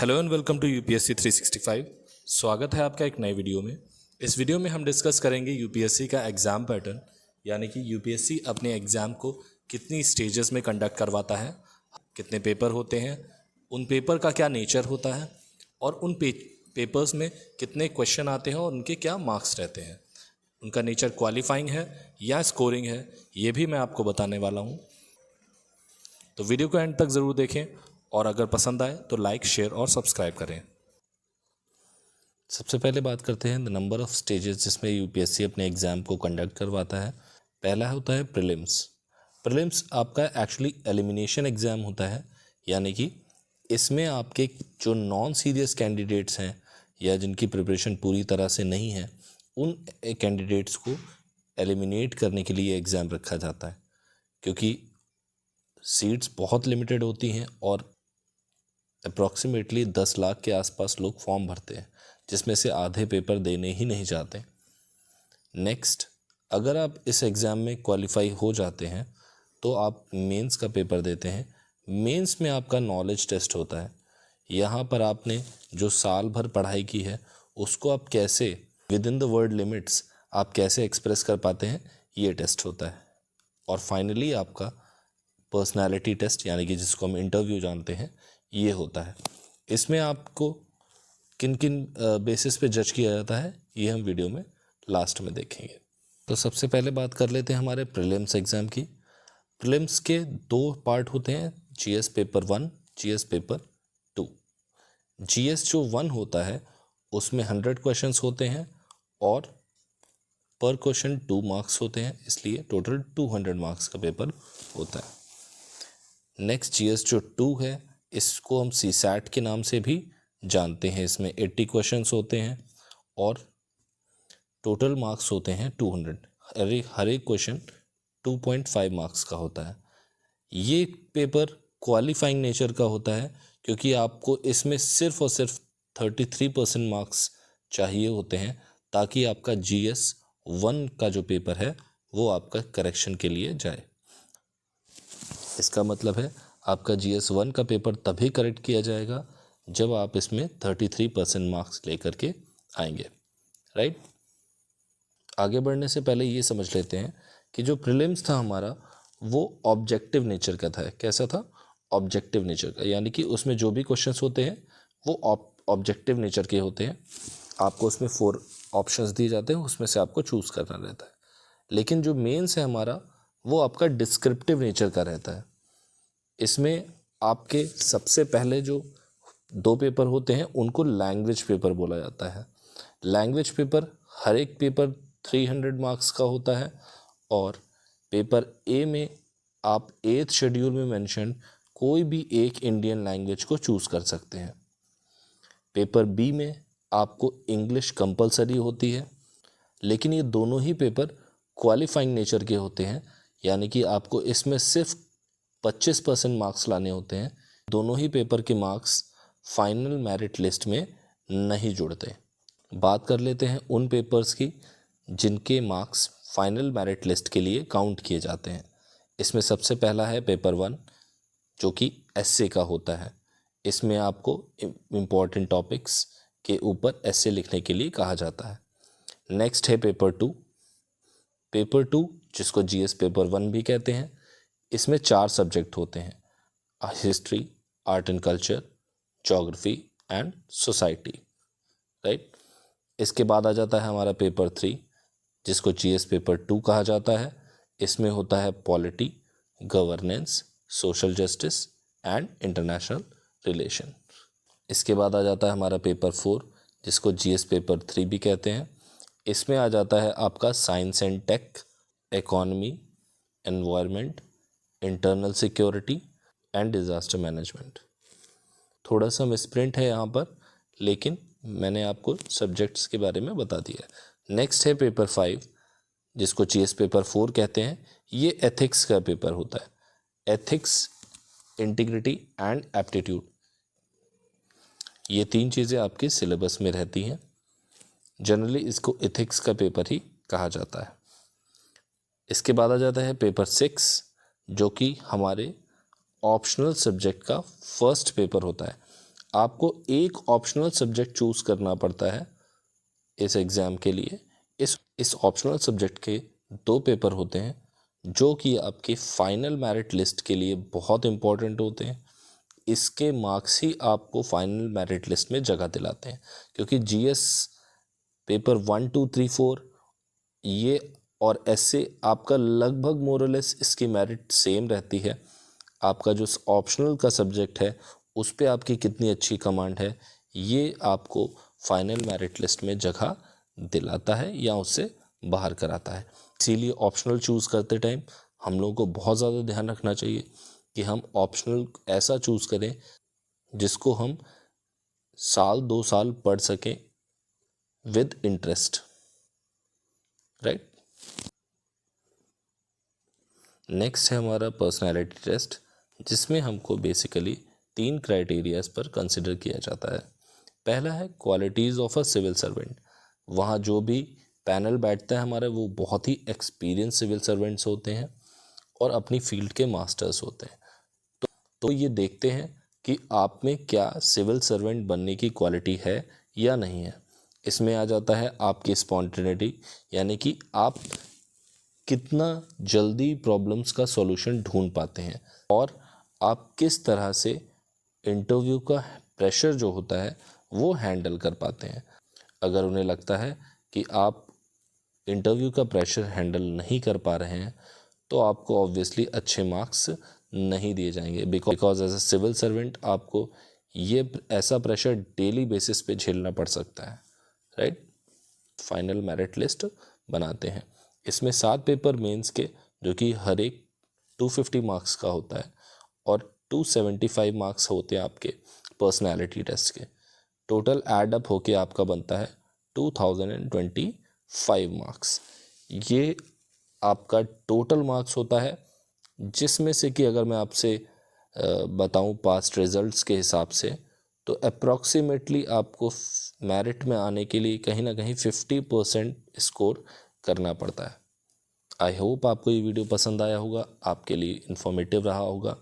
Hello and welcome to UPSC 365। स्वागत है आपका एक नए वीडियो में। इस वीडियो में हम डिस्कस करेंगे यूपीएससी का एग्ज़ाम पैटर्न, यानी कि यूपीएससी अपने एग्ज़ाम को कितनी स्टेजेस में कंडक्ट करवाता है, कितने पेपर होते हैं, उन पेपर का क्या नेचर होता है और उन पेपर्स में कितने क्वेश्चन आते हैं और उनके क्या मार्क्स रहते हैं, उनका नेचर क्वालिफाइंग है या स्कोरिंग है, ये भी मैं आपको बताने वाला हूँ। तो वीडियो को एंड तक ज़रूर देखें और अगर पसंद आए तो लाइक, शेयर और सब्सक्राइब करें। सबसे पहले बात करते हैं द नंबर ऑफ़ स्टेजेस जिसमें यूपीएससी अपने एग्ज़ाम को कंडक्ट करवाता है। पहला होता है प्रीलिम्स। प्रीलिम्स आपका एक्चुअली एलिमिनेशन एग्ज़ाम होता है, यानी कि इसमें आपके जो नॉन सीरियस कैंडिडेट्स हैं या जिनकी प्रिपरेशन पूरी तरह से नहीं है, उन कैंडिडेट्स को एलिमिनेट करने के लिए एग्ज़ाम रखा जाता है, क्योंकि सीट्स बहुत लिमिटेड होती हैं और अप्रॉक्सीमेटली 10 लाख के आसपास लोग फॉर्म भरते हैं, जिसमें से आधे पेपर देने ही नहीं जाते। नेक्स्ट, अगर आप इस एग्ज़ाम में क्वालिफाई हो जाते हैं तो आप मेंस का पेपर देते हैं। मेंस में आपका नॉलेज टेस्ट होता है। यहाँ पर आपने जो साल भर पढ़ाई की है उसको आप कैसे with in the word limits आप कैसे एक्सप्रेस कर पाते हैं, ये टेस्ट होता है। और फाइनली आपका पर्सनालिटी टेस्ट, यानी कि जिसको हम इंटरव्यू जानते हैं, ये होता है। इसमें आपको किन किन बेसिस पे जज किया जाता है ये हम वीडियो में लास्ट में देखेंगे। तो सबसे पहले बात कर लेते हैं हमारे प्रीलिम्स एग्ज़ाम की। प्रीलिम्स के 2 पार्ट होते हैं, GS paper 1, GS paper 2। GS जो 1 होता है उसमें 100 क्वेश्चंस होते हैं और पर क्वेश्चन 2 मार्क्स होते हैं, इसलिए टोटल 200 मार्क्स का पेपर होता है। नेक्स्ट जीएस जो 2 है इसको हम सीसैट के नाम से भी जानते हैं। इसमें 80 क्वेश्चंस होते हैं और टोटल मार्क्स होते हैं 200। हर एक क्वेश्चन 2.5 मार्क्स का होता है। ये पेपर क्वालिफाइंग नेचर का होता है, क्योंकि आपको इसमें सिर्फ और सिर्फ 33% मार्क्स चाहिए होते हैं ताकि आपका जीएस 1 का जो पेपर है वो आपका करेक्शन के लिए जाए। इसका मतलब है आपका जीएस 1 का पेपर तभी करेक्ट किया जाएगा जब आप इसमें 33% मार्क्स लेकर के आएंगे, राइट। आगे बढ़ने से पहले ये समझ लेते हैं कि जो प्रीलिम्स था हमारा वो ऑब्जेक्टिव नेचर का था। कैसा था? ऑब्जेक्टिव नेचर का, यानी कि उसमें जो भी क्वेश्चंस होते हैं वो ऑब्जेक्टिव नेचर के होते हैं। आपको उसमें 4 ऑप्शंस दिए जाते हैं, उसमें से आपको चूज़ करना रहता है। लेकिन जो मेंस है हमारा वो आपका डिस्क्रिप्टिव नेचर का रहता है। इसमें आपके सबसे पहले जो 2 पेपर होते हैं उनको लैंग्वेज पेपर बोला जाता है। लैंग्वेज पेपर हर एक पेपर 300 मार्क्स का होता है और पेपर ए में आप 8th शेड्यूल में मेंशन कोई भी एक इंडियन लैंग्वेज को चूज़ कर सकते हैं। पेपर बी में आपको इंग्लिश कंपलसरी होती है, लेकिन ये दोनों ही पेपर क्वालिफाइंग नेचर के होते हैं, यानी कि आपको इसमें सिर्फ 25% मार्क्स लाने होते हैं। दोनों ही पेपर के मार्क्स फाइनल मेरिट लिस्ट में नहीं जुड़ते। बात कर लेते हैं उन पेपर्स की जिनके मार्क्स फाइनल मेरिट लिस्ट के लिए काउंट किए जाते हैं। इसमें सबसे पहला है पेपर 1, जो कि एस्से का होता है। इसमें आपको इम्पॉर्टेंट टॉपिक्स के ऊपर एस्से लिखने के लिए कहा जाता है। नेक्स्ट है पेपर 2। पेपर 2 जिसको जीएस पेपर 1 भी कहते हैं, इसमें 4 सब्जेक्ट होते हैं, history, art and culture, geography and society, right. इसके बाद आ जाता है हमारा पेपर 3 जिसको जीएस पेपर 2 कहा जाता है। इसमें होता है polity, governance, social justice and international relation. इसके बाद आ जाता है हमारा पेपर 4 जिसको जीएस पेपर 3 भी कहते हैं। इसमें आ जाता है आपका science and tech, economy, environment, internal security and disaster management. थोड़ा सा मिसप्रिंट है यहाँ पर, लेकिन मैंने आपको सब्जेक्ट्स के बारे में बता दिया है। नेक्स्ट है पेपर 5 जिसको जीएस पेपर 4 कहते हैं। ये एथिक्स का पेपर होता है। एथिक्स, इंटीग्रिटी एंड एप्टीट्यूड, ये 3 चीज़ें आपके सिलेबस में रहती हैं। जनरली इसको एथिक्स का पेपर ही कहा जाता है। इसके बाद आ जाता है पेपर 6 जो कि हमारे ऑप्शनल सब्जेक्ट का फर्स्ट पेपर होता है। आपको एक ऑप्शनल सब्जेक्ट चूज़ करना पड़ता है इस एग्ज़ाम के लिए। इस ऑप्शनल सब्जेक्ट के 2 पेपर होते हैं जो कि आपके फाइनल मेरिट लिस्ट के लिए बहुत इम्पोर्टेंट होते हैं। इसके मार्क्स ही आपको फाइनल मेरिट लिस्ट में जगह दिलाते हैं, क्योंकि जीएस पेपर 1, 2, 3, 4 ये और ऐसे आपका लगभग मोरलेस इसकी मेरिट सेम रहती है। आपका जो ऑप्शनल का सब्जेक्ट है उस पे आपकी कितनी अच्छी कमांड है, ये आपको फाइनल मेरिट लिस्ट में जगह दिलाता है या उससे बाहर कराता है। इसीलिए ऑप्शनल चूज़ करते टाइम हम लोगों को बहुत ज़्यादा ध्यान रखना चाहिए कि हम ऑप्शनल ऐसा चूज़ करें जिसको हम 1-2 साल पढ़ सकें विद इंटरेस्ट, राइट। नेक्स्ट है हमारा पर्सनालिटी टेस्ट, जिसमें हमको बेसिकली 3 क्राइटेरियाज पर कंसिडर किया जाता है। पहला है qualities of a civil servant. वहाँ जो भी पैनल बैठता है हमारा वो बहुत ही एक्सपीरियंस सिविल सर्वेंट्स होते हैं और अपनी फील्ड के मास्टर्स होते हैं। तो ये देखते हैं कि आप में क्या सिविल सर्वेंट बनने की क्वालिटी है या नहीं है। इसमें आ जाता है आपकी स्पॉन्टेनिटी, यानी कि आप कितना जल्दी प्रॉब्लम्स का सॉल्यूशन ढूंढ पाते हैं और आप किस तरह से इंटरव्यू का प्रेशर जो होता है वो हैंडल कर पाते हैं। अगर उन्हें लगता है कि आप इंटरव्यू का प्रेशर हैंडल नहीं कर पा रहे हैं तो आपको ऑब्वियसली अच्छे मार्क्स नहीं दिए जाएंगे, because as a civil servant आपको ये ऐसा प्रेशर डेली बेसिस पे झेलना पड़ सकता है, राइट। फाइनल मेरिट लिस्ट बनाते हैं। इसमें 7 पेपर मेंस के जो कि हर एक 250 मार्क्स का होता है और 275 मार्क्स होते हैं आपके पर्सनालिटी टेस्ट के। टोटल एड अप होके आपका बनता है 2025 मार्क्स। ये आपका टोटल मार्क्स होता है, जिसमें से कि अगर मैं आपसे बताऊं पास्ट रिजल्ट्स के हिसाब से तो अप्रॉक्सीमेटली आपको मेरिट में आने के लिए कहीं ना कहीं 50% स्कोर करना पड़ता है। आई होप आपको ये वीडियो पसंद आया होगा, आपके लिए इन्फॉर्मेटिव रहा होगा।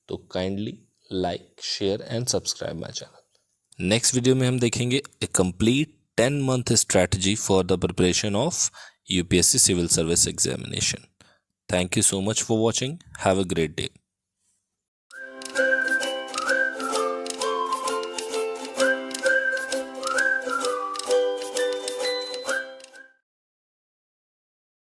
तो kindly like, share and subscribe my channel. Next video में हम देखेंगे ए complete 10-month strategy for the preparation of UPSC Civil Service Examination. Thank you so much for watching. Have a great day.